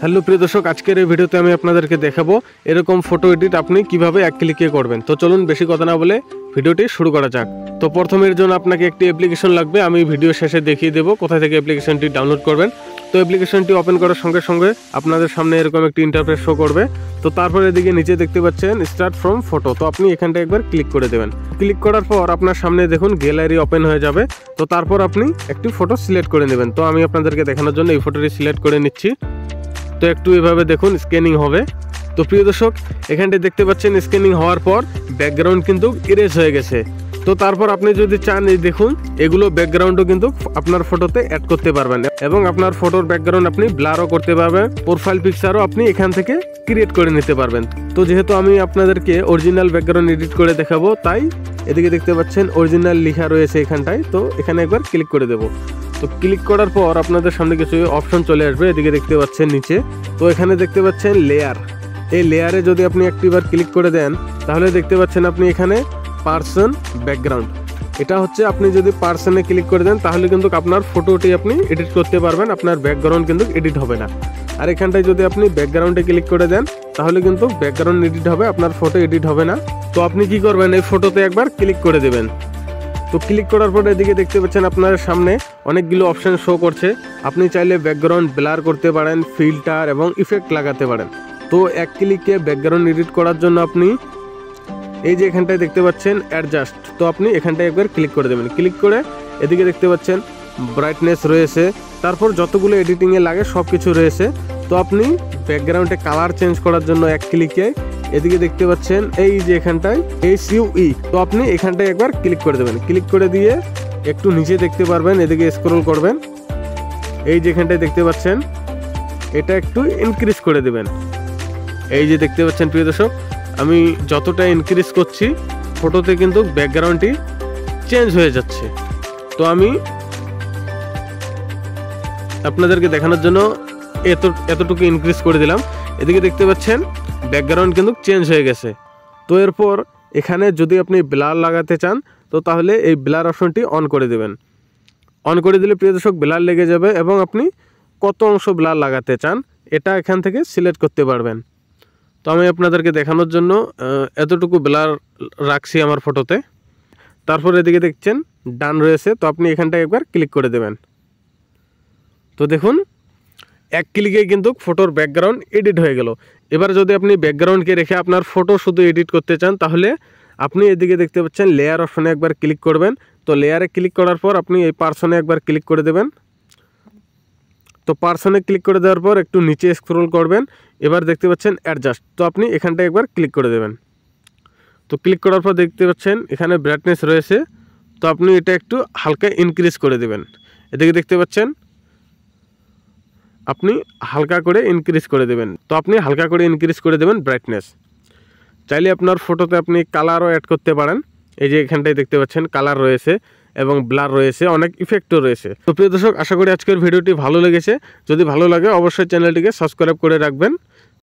Hello প্রিয় দর্শক, আজকের এই ভিডিওতে আমি আপনাদেরকে দেখাবো এরকম ফটো এডিট আপনি কিভাবে এক ক্লিকে করবেন। তো চলুন বেশি কথা না বলে ভিডিওটি শুরু করা যাক। তো প্রথমের জন্য আপনাকে একটি অ্যাপ্লিকেশন লাগবে, আমি ভিডিও শেষে দেখিয়ে দেবো কোথা থেকে অ্যাপ্লিকেশনটি ডাউনলোড করবেন। তো অ্যাপ্লিকেশনটি ওপেন করার সঙ্গে সঙ্গে আপনাদের সামনে এরকম একটি ইন্টারফেস শো করবে। তো তারপর এদিকে নিচে দেখতে পাচ্ছেন স্টার্ট ফ্রম ফটো, তো আপনি এখানটা একবার ক্লিক করে দেবেন। ক্লিক করার পর আপনার সামনে দেখুন গ্যালারি ওপেন হয়ে যাবে। তো তারপর আপনি একটি ফটো সিলেক্ট করে নেবেন। তো আমি আপনাদেরকে দেখানোর জন্য এই ফটোটি সিলেক্ট করে নিচ্ছি। তো একটু এভাবে দেখুন স্ক্যানিং হবে। তো প্রিয় দর্শক, এখানটায় দেখতে পাচ্ছেন স্ক্যানিং হওয়ার পর ব্যাকগ্রাউন্ড কিন্তু ইরেজ হয়ে গেছে। তো তারপর আপনি যদি চান এই দেখুন এগুলো ব্যাকগ্রাউন্ডও কিন্তু আপনার ফটোতে অ্যাড করতে পারবেন এবং আপনার ফটোর ব্যাকগ্রাউন্ড আপনি ব্লারও করতে পারবেন, প্রোফাইল পিকচারও আপনি এখান থেকে ক্রিয়েট করে নিতে পারবেন। তো যেহেতু আমি আপনাদেরকে অরিজিনাল ব্যাকগ্রাউন্ড এডিট করে দেখাবো, তাই এদিকে দেখতে পাচ্ছেন অরিজিনাল লেখা রয়েছে এখানটায়। তো এখানে একবার ক্লিক করে দেবো। তো ক্লিক করার পর আপনাদের সামনে কিছু অপশন চলে আসবে, এদিকে দেখতে পাচ্ছেন নিচে। তো এখানে দেখতে পাচ্ছেন লেয়ার, এই লেয়ারে যদি আপনি একটিবার ক্লিক করে দেন তাহলে দেখতে পাচ্ছেন আপনি এখানে পার্সন ব্যাকগ্রাউন্ড, এটা হচ্ছে আপনি যদি পার্সনে ক্লিক করে দেন তাহলে কিন্তু আপনার ফটোটি আপনি এডিট করতে পারবেন, আপনার ব্যাকগ্রাউন্ড কিন্তু এডিট হবে না। আর এখানটায় যদি আপনি ব্যাকগ্রাউন্ডে ক্লিক করে দেন তাহলে কিন্তু ব্যাকগ্রাউন্ড এডিট হবে, আপনার ফটো এডিট হবে না। তো আপনি কি করবেন, এই ফটোতে একবার ক্লিক করে দেবেন। তো ক্লিক করার পরে এদিকে দেখতে পাচ্ছেন আপনার সামনে অনেকগুলো অপশন শো করছে। আপনি চাইলে ব্যাকগ্রাউন্ড ব্লার করতে পারেন, ফিল্টার এবং ইফেক্ট লাগাতে পারেন। তো এক ক্লিকে ব্যাকগ্রাউন্ড এডিট করার জন্য আপনি এই যে এখানটায় দেখতে পাচ্ছেন অ্যাডজাস্ট, তো আপনি এখানটায় একবার ক্লিক করে দেবেন। ক্লিক করে এদিকে দেখতে পাচ্ছেন ব্রাইটনেস রয়েছে, তারপর যতগুলো এডিটিংয়ে লাগে সব কিছু রয়েছে। তো আপনি ব্যাকগ্রাউন্ডে কালার চেঞ্জ করার জন্য এক ক্লিকে এদিকে দেখতে পাচ্ছেন এই যে এখানটায় HUE, তো আপনি এখানটায় একবার ক্লিক করে দেবেন। ক্লিক করে দিয়ে একটু নিচে দেখতে পারবেন, এদিকে স্ক্রল করবেন, এই যে এখানটায় দেখতে পাচ্ছেন এটা একটু ইনক্রিজ করে দেবেন। এই যে দেখতে পাচ্ছেন প্রিয় দর্শক, আমি যতটা ইনক্রিজ করছি ফটোতে কিন্তু ব্যাকগ্রাউন্ডটি চেঞ্জ হয়ে যাচ্ছে। তো আমি আপনাদেরকে দেখানোর জন্য এতটুকু ইনক্রিজ করে দিলাম। এদিকে দেখতে পাচ্ছেন ব্যাকগ্রাউন্ড কিন্তু চেঞ্জ হয়ে গেছে। তো এরপর এখানে যদি আপনি ব্লার লাগাতে চান তো তাহলে এই ব্লার অপশনটি অন করে দেবেন। অন করে দিলে প্রিয় দর্শক ব্লার লেগে যাবে এবং আপনি কত অংশ ব্লার লাগাতে চান এটা এখান থেকে সিলেক্ট করতে পারবেন। তো আমি আপনাদেরকে দেখানোর জন্য এতটুকু ব্লার রাখছি আমার ফটোতে। তারপর এদিকে দেখছেন ডান রয়েছে, তো আপনি এখানটায় একবার ক্লিক করে দেবেন। তো দেখুন এক ক্লিকে কিন্তু ফটোর ব্যাকগ্রাউন্ড এডিট হয়ে গেল। এবার যদি আপনি ব্যাকগ্রাউন্ডকে রেখে আপনার ফটো শুধু এডিট করতে চান তাহলে আপনি এদিকে দেখতে পাচ্ছেন লেয়ার অপশনে একবার ক্লিক করবেন। তো লেয়ারে ক্লিক করার পর আপনি এই পার্সনে একবার ক্লিক করে দেবেন। তো পার্সনে ক্লিক করে দেওয়ার পর একটু নিচে স্ক্রল করবেন, এবার দেখতে পাচ্ছেন অ্যাডজাস্ট, তো আপনি এখানটায় একবার ক্লিক করে দেবেন। তো ক্লিক করার পর দেখতে পাচ্ছেন এখানে ব্রাইটনেস রয়েছে, তো আপনি এটা একটু হালকা ইনক্রিজ করে দেবেন। এদিকে দেখতে পাচ্ছেন আপনি হালকা করে ইনক্রিজ করে দেবেন। তো আপনি হালকা করে ইনক্রিজ করে দেবেন ব্রাইটনেস। চাইলে আপনার ফটোতে আপনি কালারও অ্যাড করতে পারেন, এই যে এখানটায় দেখতে পাচ্ছেন কালার রয়েছে এবং ব্লার রয়েছে, অনেক ইফেক্টও রয়েছে। তো প্রিয় দর্শক, আশা করি আজকের ভিডিওটি ভালো লেগেছে। যদি ভালো লাগে অবশ্যই চ্যানেলটিকে সাবস্ক্রাইব করে রাখবেন।